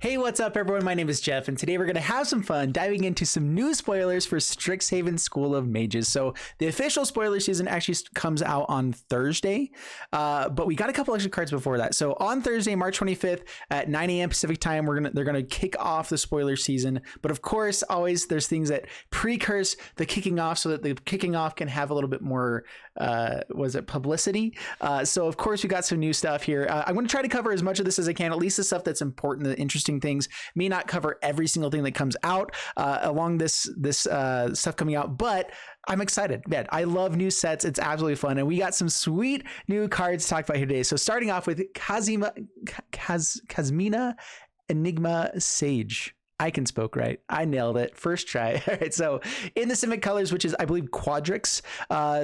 Hey, what's up, everyone? My name is Jeff, and today we're going to have some fun diving into some new spoilers for Strixhaven School of Mages. So the official spoiler season actually comes out on Thursday, but we got a couple extra cards before that. So on Thursday, March 25th at 9 a.m. Pacific time, they're gonna kick off the spoiler season. But of course, always there's things that precurse the kicking off, so that the kicking off can have a little bit more publicity. So of course we got some new stuff here. I'm going to try to cover as much of this as I can, at least the stuff that's important, the interesting things. May not cover every single thing that comes out along this stuff coming out, but I'm excited. Man, I love new sets. It's absolutely fun, and we got some sweet new cards to talk about here today. So starting off with Kasmina, Enigma, Sage. I can spoke right. I nailed it. First try. All right. So in the Simic colors, which is, I believe, Quadrix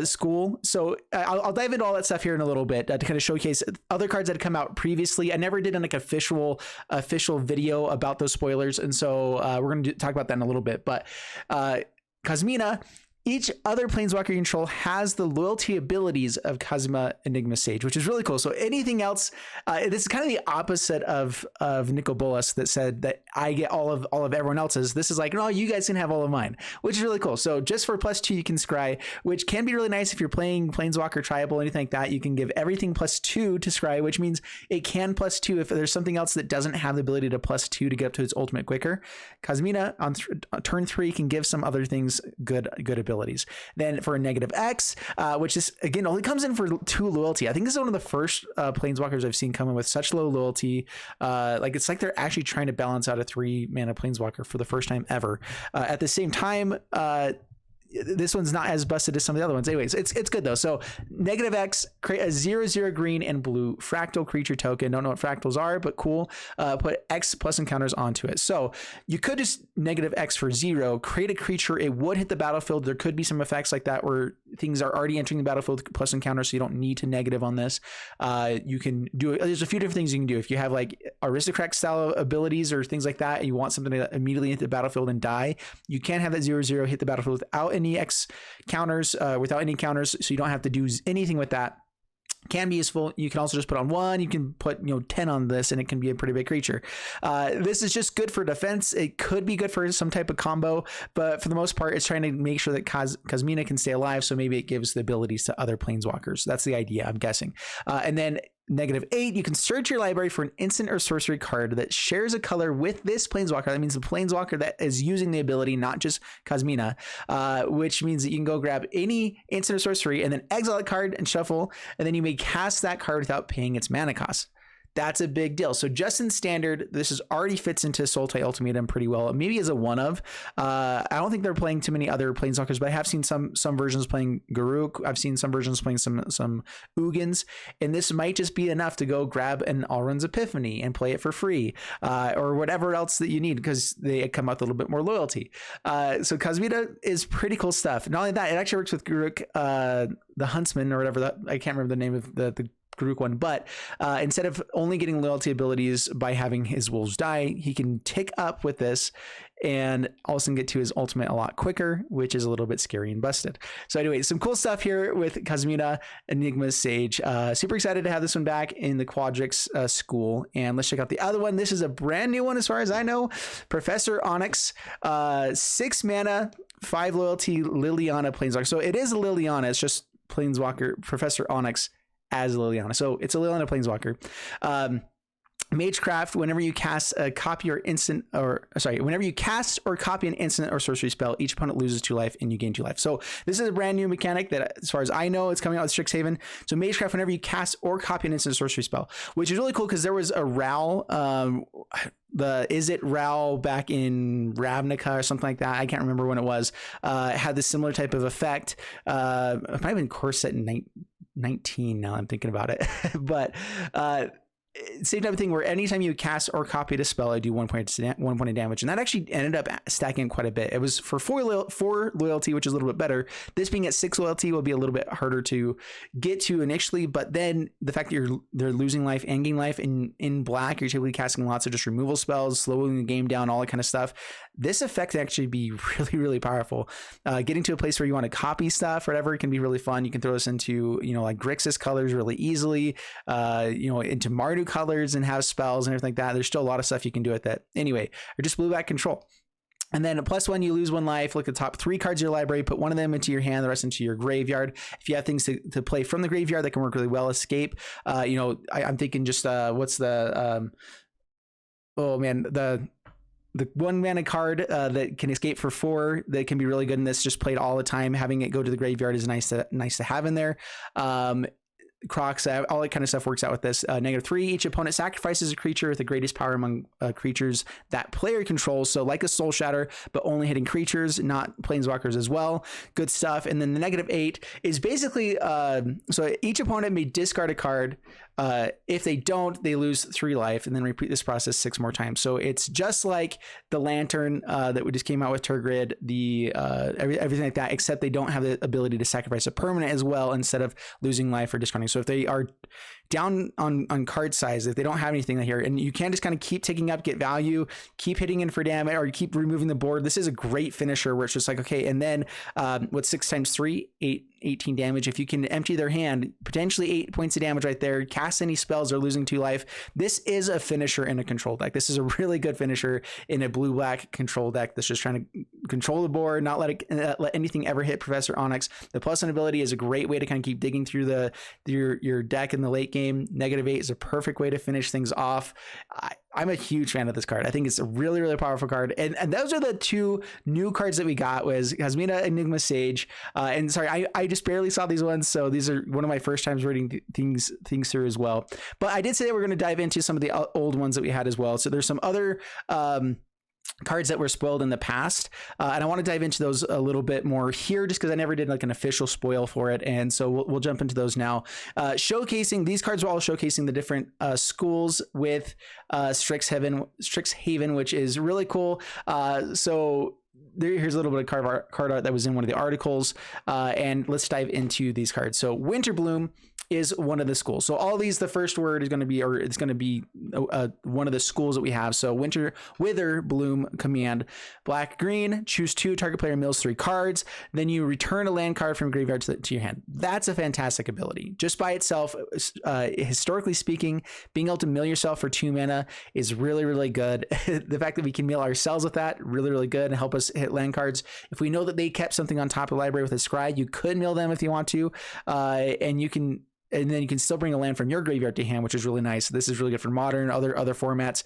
school. So I'll dive into all that stuff here in a little bit to kind of showcase other cards that had come out previously. I never did an official video about those spoilers. And so we're going to talk about that in a little bit. But Cosmina, each other Planeswalker you control has the loyalty abilities of Kasmina, Enigma, Sage, which is really cool. So anything else, this is kind of the opposite of Nicol Bolas that said that I get all of everyone else's. This is like, no, you guys can have all of mine, which is really cool. So just for +2, you can scry, which can be really nice if you're playing Planeswalker Tribal, anything like that. You can give everything +2 to scry, which means it can +2 if there's something else that doesn't have the ability to +2 to get up to its ultimate quicker. Kasmina on turn 3 can give some other things good abilities. Then for a -X, which is again only comes in for 2 loyalty. I think this is one of the first Planeswalkers I've seen come in with such low loyalty. Like it's like they're actually trying to balance out a 3-mana Planeswalker for the first time ever. At the same time, this one's not as busted as some of the other ones. Anyways, it's good though. So -X, create a 0/0 green and blue fractal creature token. Don't know what fractals are, but cool. Put X plus encounters onto it. So you could just -X for 0, create a creature. It would hit the battlefield. There could be some effects like that where things are already entering the battlefield plus encounters, so you don't need to negative on this. You can do it. There's a few different things you can do. If you have like aristocrat style abilities or things like that, and you want something to immediately hit the battlefield and die, you can have that 0/0 hit the battlefield without any X counters, without any counters, so you don't have to do anything with that. Can be useful. You can also just put on 1. You can put 10 on this, and it can be a pretty big creature. This is just good for defense. It could be good for some type of combo, but for the most part, it's trying to make sure that Cosmina can stay alive. So maybe it gives the abilities to other Planeswalkers. That's the idea, I'm guessing. And then -8, you can search your library for an instant or sorcery card that shares a color with this Planeswalker. That means the Planeswalker that is using the ability, not just Cosmina, which means that you can go grab any instant or sorcery and then exile a card and shuffle, and then you may cast that card without paying its mana cost. That's a big deal. So just in standard, this already fits into Sultai Ultimatum pretty well. Maybe as a one of. I don't think they're playing too many other Planeswalkers, but I have seen some versions playing Garruk. I've seen some versions playing some Ugins, and this might just be enough to go grab an Alrund's Epiphany and play it for free, or whatever else that you need, because they come out with a little bit more loyalty. So Cosmina is pretty cool stuff. Not only that, it actually works with Garruk, the Huntsman or whatever. That I can't remember the name of the Garruk one, but instead of only getting loyalty abilities by having his wolves die, he can tick up with this and also get to his ultimate a lot quicker, which is a little bit scary and busted. So anyway, some cool stuff here with Cosmina, Enigma, Sage. Super excited to have this one back in the Quadrix school. And let's check out the other one. This is a brand new one as far as I know. Professor Onyx, 6 mana, 5 loyalty, Liliana Planeswalker. So it is a Liliana, it's just Planeswalker, Professor Onyx as Liliana. So it's a Liliana Planeswalker. Magecraft, whenever you cast a copy or instant, whenever you cast or copy an instant or sorcery spell, each opponent loses 2 life and you gain 2 life. So this is a brand new mechanic that, as far as I know, it's coming out with Strixhaven. So Magecraft, whenever you cast or copy an instant or sorcery spell, which is really cool because there was a Ral, Ral back in Ravnica or something like that. I can't remember when it was. Had this similar type of effect. It might have been core set in 19 now I'm thinking about it. But same type of thing where anytime you cast or copy a spell, I do 1 point of damage, and that actually ended up stacking quite a bit. It was for 4 loyalty, which is a little bit better. This being at 6 loyalty will be a little bit harder to get to initially, but then the fact that they're losing life and gaining life in black, you're typically casting lots of just removal spells, slowing the game down, all that kind of stuff. This effect can actually be really, really powerful. Getting to a place where you want to copy stuff or whatever can be really fun. You can throw this into, like Grixis colors really easily, into Mardu new colors and have spells and everything like that. There's still a lot of stuff you can do with it. Anyway, or just blue black control. And then a +1, you lose 1 life. Look at the top 3 cards of your library, put 1 of them into your hand, the rest into your graveyard. If you have things to play from the graveyard that can work really well, escape. You know, I'm thinking just what's the oh man, the 1 mana card that can escape for 4 that can be really good in this. Just played all the time. Having it go to the graveyard is nice to have in there. Crocs, all that kind of stuff works out with this. -3, each opponent sacrifices a creature with the greatest power among creatures that player controls. So like a Soul Shatter, but only hitting creatures, not Planeswalkers as well. Good stuff. And then the -8 is basically, so each opponent may discard a card. If they don't, they lose 3 life, and then repeat this process 6 more times. So it's just like the Lantern that we just came out with Turgid, everything like that, except they don't have the ability to sacrifice a permanent as well instead of losing life or discarding. So if they are down on card size, if they don't have anything here, and you can just kind of keep taking up, get value, keep hitting in for damage, or you keep removing the board. This is a great finisher where it's just like, okay, and then what's 6 times 3? 18 damage. If you can empty their hand, potentially 8 points of damage right there, cast any spells or losing 2 life. This is a finisher in a control deck. This is a really good finisher in a blue-black control deck that's just trying to control the board, not let anything ever hit Professor Onyx. The +1 ability is a great way to kind of keep digging through your deck in the late game. -8 is a perfect way to finish things off. I'm a huge fan of this card. I think it's a really, really powerful card. And those are the 2 new cards that we got, was Kasmina, Enigma, Sage. And sorry, I just barely saw these ones, so these are one of my first times reading things through as well. But I did say that we're going to dive into some of the old ones that we had as well. So there's some other cards that were spoiled in the past, and I want to dive into those a little bit more here, just because I never did like an official spoil for it, and so we'll jump into those now. Showcasing these cards were all showcasing the different schools with Strixhaven, which is really cool. So here's a little bit of card art that was in one of the articles, and let's dive into these cards. So Winterbloom is one of the schools. So all these, the first word is going to be, or it's going to be one of the schools that we have. So Winterbloom command, black, green, choose 2, target player mills 3 cards. Then you return a land card from graveyard to your hand. That's a fantastic ability. Just by itself, historically speaking, being able to mill yourself for 2 mana is really, really good. The fact that we can mill ourselves with that, really, really good, and help us hit land cards. If we know that they kept something on top of the library with a scry, you could mill them if you want to, and then you can still bring a land from your graveyard to hand, which is really nice. This is really good for modern, other formats.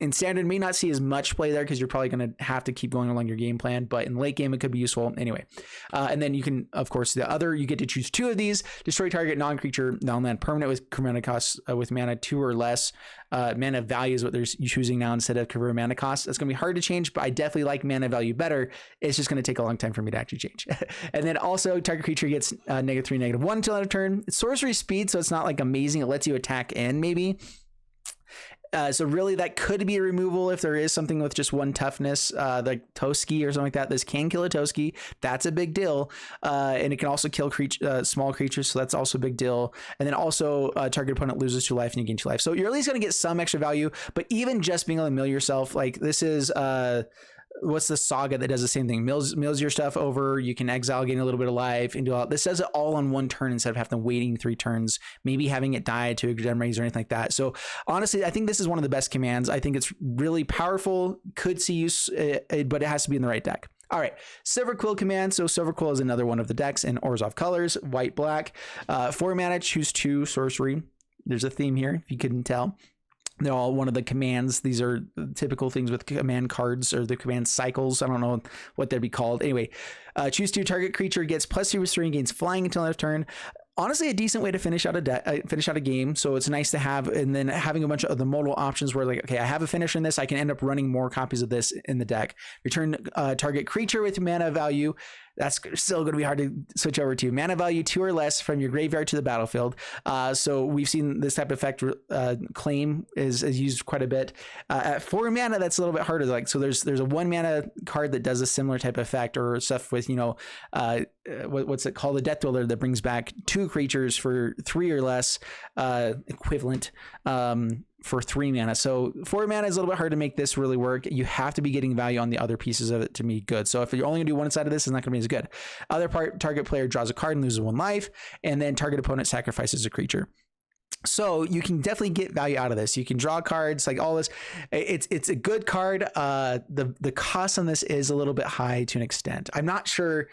In standard, may not see as much play there because you're probably going to have to keep going along your game plan, but in late game, it could be useful anyway. And then you can, of course, you get to choose 2 of these: destroy target non-creature, non-land permanent with mana costs with mana 2 or less. Mana value is what you're choosing now instead of convert mana cost. That's going to be hard to change, but I definitely like mana value better. It's just going to take a long time for me to actually change. And then also, target creature gets -3, -1 until end of turn. It's sorcery speed, so it's not like amazing. It lets you attack in maybe. So really that could be a removal if there is something with just 1 toughness, like Toski or something like that. This can kill a Toski. That's a big deal. And it can also kill small creatures. So that's also a big deal. And then also target opponent loses 2 life and you gain 2 life. So you're at least going to get some extra value, but even just being able to mill yourself, like this is, what's the Saga that does the same thing? Mills your stuff over. You can exile, gain a little bit of life, and do all. This does it all on 1 turn instead of having to waiting 3 turns, maybe having it die to a gem raise or anything like that. So honestly, I think this is one of the best commands. I think it's really powerful. Could see use, but it has to be in the right deck. All right, Silver Quill command. So Silver Quill is another one of the decks in Orzhov colors: white, black, 4 mana, choose 2 sorcery. There's a theme here, if you couldn't tell. They're all one of the commands. These are typical things with command cards, or the command cycles. I don't know what they'd be called. Anyway, choose 2, target creature gets +3/+3 and gains flying until end of turn. Honestly, a decent way to finish out a game. So it's nice to have, and then having a bunch of the modal options where, like, okay, I have a finisher in this, I can end up running more copies of this in the deck. Return target creature with mana value. That's still going to be hard to switch over to. Mana value 2 or less from your graveyard to the battlefield. So we've seen this type of effect claim is used quite a bit. At 4 mana, that's a little bit harder. Like, so there's a 1 mana card that does a similar type of effect, or stuff with, what's it called? The Death Dweller, that brings back 2 creatures for 3 or less, equivalent. For 3 mana. So 4 mana is a little bit hard to make this really work. You have to be getting value on the other pieces of it to be good. So if you're only gonna do one side of this, it's not gonna be as good. Other part, target player draws a card and loses 1 life, and then target opponent sacrifices a creature. So you can definitely get value out of this. You can draw cards, like all this. It's a good card. The cost on this is a little bit high to an extent. I'm not sure.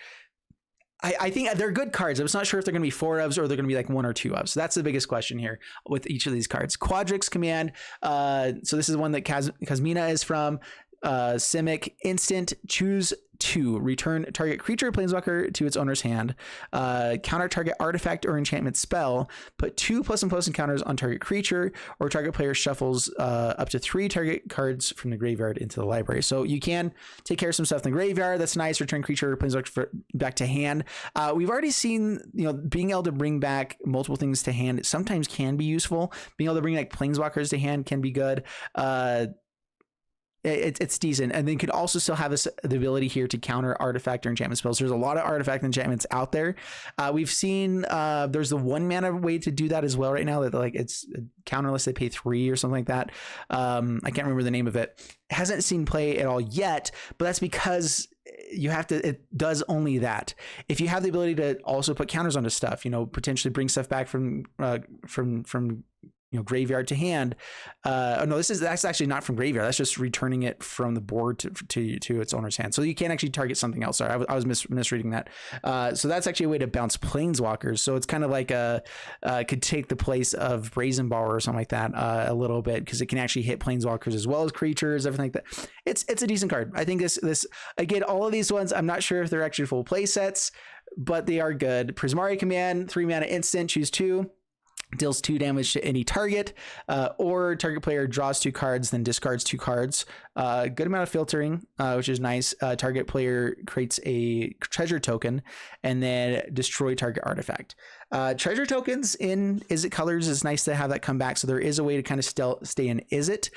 I think they're good cards. I'm just not sure if they're going to be 4 ofs or they're going to be like 1 or 2 ofs. So that's the biggest question here with each of these cards. Quadrix command. So this is one that Kasmina is from. Simic instant, choose 2, return target creature planeswalker to its owner's hand, counter target artifact or enchantment spell, put 2+1/+1 counters on target creature, or target player shuffles up to 3 target cards from the graveyard into the library. So you can take care of some stuff in the graveyard. That's nice. Return creature or planeswalker back to hand. We've already seen, being able to bring back multiple things to hand sometimes can be useful. Being able to bring like planeswalkers to hand can be good. It's decent, and then you could also still have the ability here to counter artifact or enchantment spells. There's a lot of artifact enchantments out there. We've seen there's the 1 mana way to do that as well right now, that like it's counterless, they pay 3 or something like that. I can't remember the name of it. Hasn't seen play at all yet, but that's because it does only that. If you have the ability to also put counters onto stuff, potentially bring stuff back from graveyard to hand. That's actually not from graveyard. That's just returning it from the board to its owner's hand. So you can't actually target something else. Sorry, I was misreading that. So that's actually a way to bounce planeswalkers. So it's kind of like could take the place of Brazen Ball or something like that a little bit, because it can actually hit planeswalkers as well as creatures, everything like that. It's a decent card. I think this again, all of these ones, I'm not sure if they're actually full play sets, but they are good. Prismari command, 3 mana instant, choose 2. Deals 2 damage to any target, or target player draws 2 cards, then discards 2 cards. Good amount of filtering, which is nice. Target player creates a treasure token and then destroy target artifact. Treasure tokens in Izzet colors is nice to have that come back. So there is a way to kind of stay in Izzet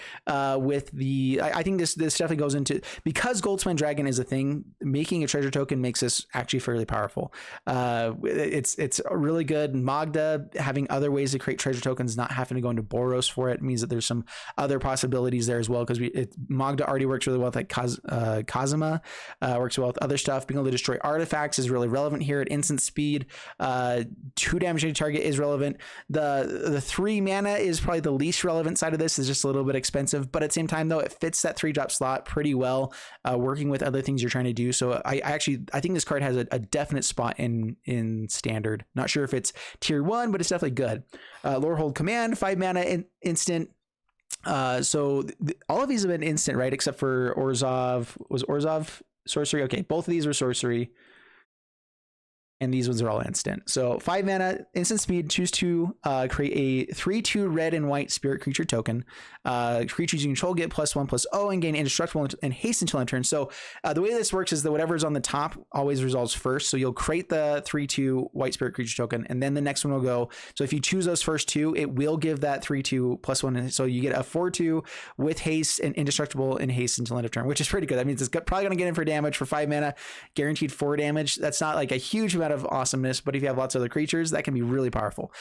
with the. I think this definitely goes into, because Goldspan Dragon is a thing. Making a treasure token makes this actually fairly powerful. It's really good. Magda having other ways to create treasure tokens, not having to go into Boros for it, means that there's some other possibilities there as well, because Magda already works really well with like Cosmina, works well with other stuff. Being able to destroy artifacts is really relevant here at instant speed. 2 damage to target is relevant. The 3 mana is probably the least relevant side of this. Is just a little bit expensive, but at the same time though, it fits that 3-drop slot pretty well, working with other things you're trying to do. So I think this card has a definite spot in standard. Not sure if it's tier 1, but it's definitely good. Lorehold command, 5 mana instant. So all of these have been instant, right? Except for Orzhov. Was Orzhov sorcery? Okay, both of these were sorcery. And these ones are all instant. So 5 mana, instant speed, choose 2, create a 3/2 red and white spirit creature token. Creatures you control get +1/+0 and gain indestructible and haste until end turn. So the way this works is that whatever's on the top always resolves first. So you'll create the 3/2 white spirit creature token, and then the next one will go. So if you choose those first 2, it will give that 3/2 +1. So you get a 4/2 with haste and indestructible and haste until end of turn, which is pretty good. That means it's probably going to get in for damage for 5 mana, guaranteed 4 damage. That's not like a huge amount of awesomeness, but if you have lots of other creatures, that can be really powerful.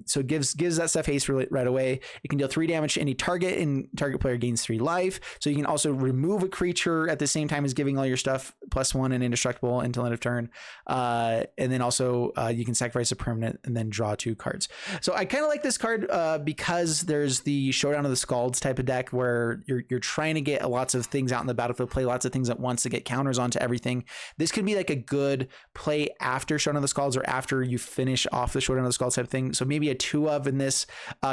So it gives that stuff haste right away. It can deal 3 damage to any target, and target player gains 3 life. So you can also remove a creature at the same time as giving all your stuff +1 and indestructible until end of turn. And then also you can sacrifice a permanent and then draw 2 cards. So I kind of like this card because there's the Showdown of the Scalds type of deck where you're trying to get lots of things out in the battlefield, play lots of things at once to get counters onto everything. This could be like a good play after Showdown of the Scalds or after you finish off the Showdown of the Scalds type of thing. So maybe a 2 of in this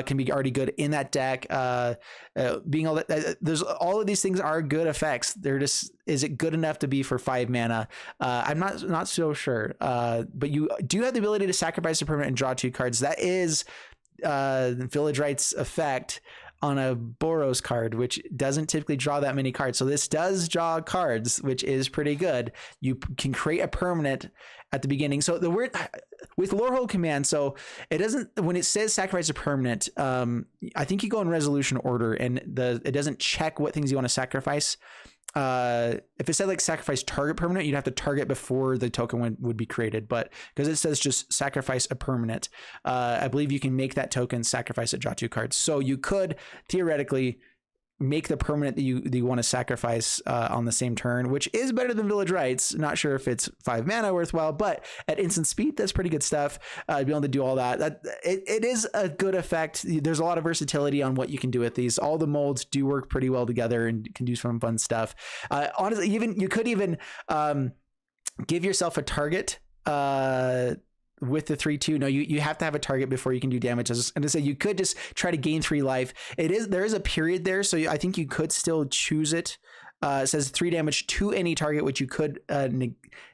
can be already good in that deck. Being all that, there's all of these things are good effects. They're just, is it good enough to be for 5 mana? I'm not so sure. But you do have the ability to sacrifice a permanent and draw 2 cards. That is Village Rites effect on a Boros card, which doesn't typically draw that many cards. So this does draw cards, which is pretty good. You can create a permanent at the beginning. So the word with Lorehold command, so it doesn't, when it says sacrifice a permanent, I think you go in resolution order, and it doesn't check what things you want to sacrifice. If it said like sacrifice target permanent, you'd have to target before the token would be created, but because it says just sacrifice a permanent, I believe you can make that token, sacrifice it, draw 2 cards. So you could theoretically make the permanent that you want to sacrifice on the same turn, which is better than Village Rites. Not sure if it's 5 mana worthwhile, but at instant speed, that's pretty good stuff. Be able to do all that. It is a good effect. There's a lot of versatility on what you can do with these. All the molds do work pretty well together and can do some fun stuff. Honestly, you could even give yourself a target with the 3/2. No, you have to have a target before you can do damage. And to say you could just try to gain 3 life. There is a period there, so I think you could still choose it. It says 3 damage to any target, which you could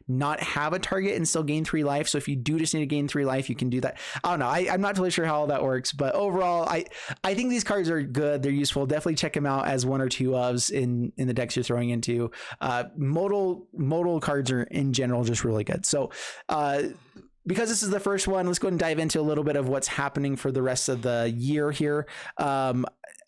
not have a target and still gain 3 life. So if you do just need to gain 3 life, you can do that. I don't know. I'm not totally sure how all that works, but overall, I think these cards are good. They're useful. Definitely check them out as 1 or 2 ofs in the decks you're throwing into. Modal cards are in general just really good. So because this is the first one, let's go ahead and dive into a little bit of what's happening for the rest of the year here.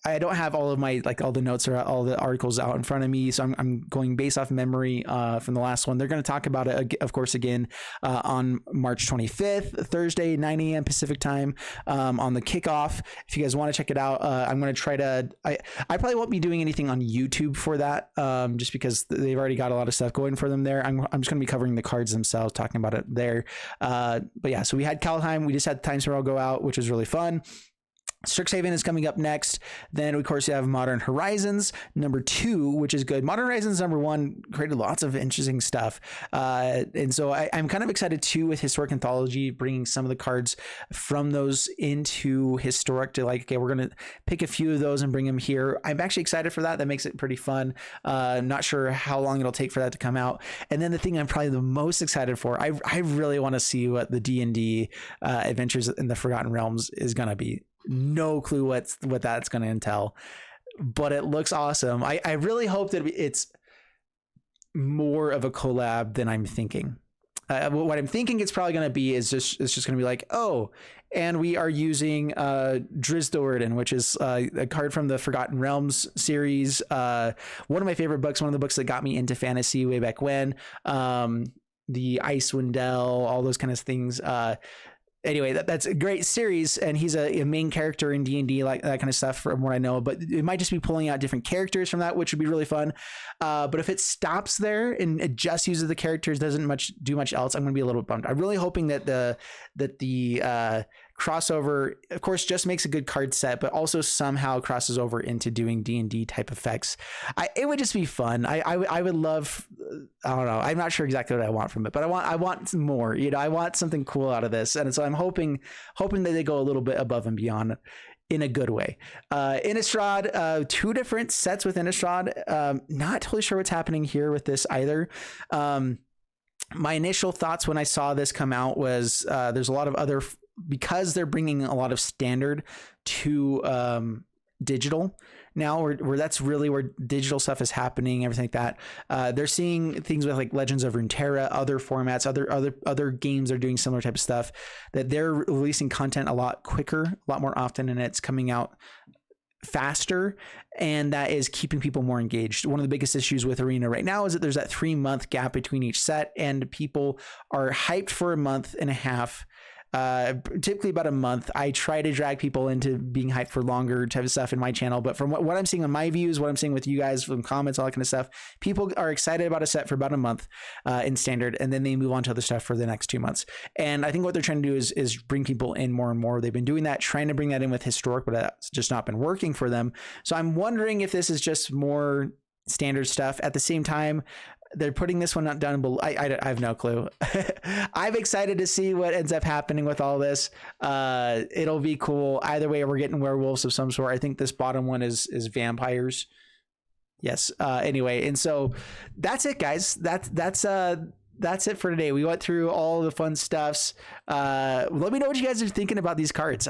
I don't have all of my, all the notes or all the articles out in front of me, so I'm going based off memory from the last one. They're going to talk about it, of course, again on March 25th, Thursday, 9 a.m. Pacific time on the kickoff. If you guys want to check it out, I'm going to try to, I probably won't be doing anything on YouTube for that, just because they've already got a lot of stuff going for them there. I'm just going to be covering the cards themselves, talking about it there. But yeah, so we had Kaldheim. We just had Time Spiral go out, which was really fun. Strixhaven is coming up next. Then, of course, you have Modern Horizons number 2, which is good. Modern Horizons number 1 created lots of interesting stuff. And so I'm kind of excited too with Historic Anthology, bringing some of the cards from those into Historic to okay, we're going to pick a few of those and bring them here. I'm actually excited for that. That makes it pretty fun. Not sure how long it'll take for that to come out. And then the thing I'm probably the most excited for, I really want to see what the D&D Adventures in the Forgotten Realms is going to be. No clue what that's going to entail, but it looks awesome. I really hope that it's more of a collab than I'm thinking. What I'm thinking it's probably going to be is it's just going to be oh, and we are using Drizzt, which is a card from the Forgotten Realms series. One of my favorite books, one of the books that got me into fantasy way back when. The Icewind Dale, all those kind of things. Anyway, that's a great series, and he's a main character in D&D, like that kind of stuff from what I know, but it might just be pulling out different characters from that, which would be really fun. But if it stops there and it just uses the characters, doesn't do much else, I'm going to be a little bummed. I'm really hoping that the crossover, of course, just makes a good card set, but also somehow crosses over into doing D&D type effects. It would just be fun. I would love, I don't know, I'm not sure exactly what I want from it, but I want more, I want something cool out of this. And so I'm hoping that they go a little bit above and beyond in a good way. Innistrad, 2 different sets with Innistrad. Not totally sure what's happening here with this either. My initial thoughts when I saw this come out was there's a lot of other, because they're bringing a lot of standard to digital now, where that's really where digital stuff is happening, everything like that. They're seeing things with Legends of Runeterra, other formats, other games are doing similar type of stuff, that they're releasing content a lot quicker, a lot more often, and it's coming out faster, and that is keeping people more engaged. One of the biggest issues with Arena right now is that there's that 3-month gap between each set, and people are hyped for a month and a half. Typically about a month. I try to drag people into being hyped for longer type of stuff in my channel, but from what I'm seeing on my views, what I'm seeing with you guys from comments, all that kind of stuff, people are excited about a set for about a month in standard, and then they move on to other stuff for the next 2 months. And I think what they're trying to do is bring people in more and more. They've been doing that, trying to bring that in with Historic, but it's just not been working for them. So I'm wondering if this is just more standard stuff. At the same time, they're putting this one down below. I have no clue. I'm excited to see what ends up happening with all this. It'll be cool. Either way, we're getting werewolves of some sort. I think this bottom one is vampires. Yes. Anyway, and so that's it, guys. That's it for today. We went through all the fun stuffs. Let me know what you guys are thinking about these cards.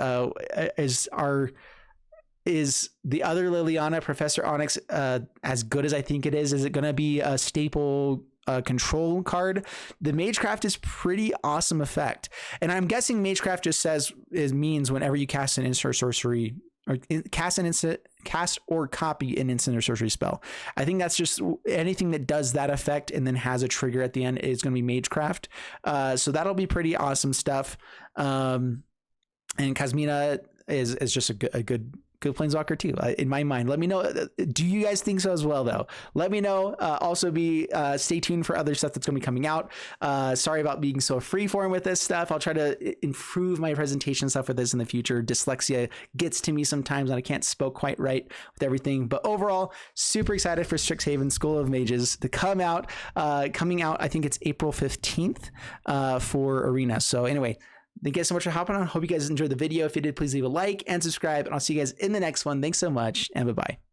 Is the other Liliana, Professor Onyx, as good as I think it is? Is it going to be a staple control card? The Magecraft is pretty awesome effect. And I'm guessing Magecraft just means whenever you cast an instant sorcery, or cast or copy an instant or sorcery spell. I think that's just anything that does that effect and then has a trigger at the end is going to be Magecraft. So that'll be pretty awesome stuff. And Kasmina is just a good good Planeswalker too, in my mind. Let me know. Do you guys think so as well, though? Let me know. Also, stay tuned for other stuff that's going to be coming out. Sorry about being so freeform with this stuff. I'll try to improve my presentation stuff with this in the future. Dyslexia gets to me sometimes, and I can't spell quite right with everything. But overall, super excited for Strixhaven School of Mages to come out. Coming out, I think it's April 15th for Arena. So anyway, thank you guys so much for hopping on. Hope you guys enjoyed the video. If you did, please leave a like and subscribe, and I'll see you guys in the next one. Thanks so much, and bye-bye.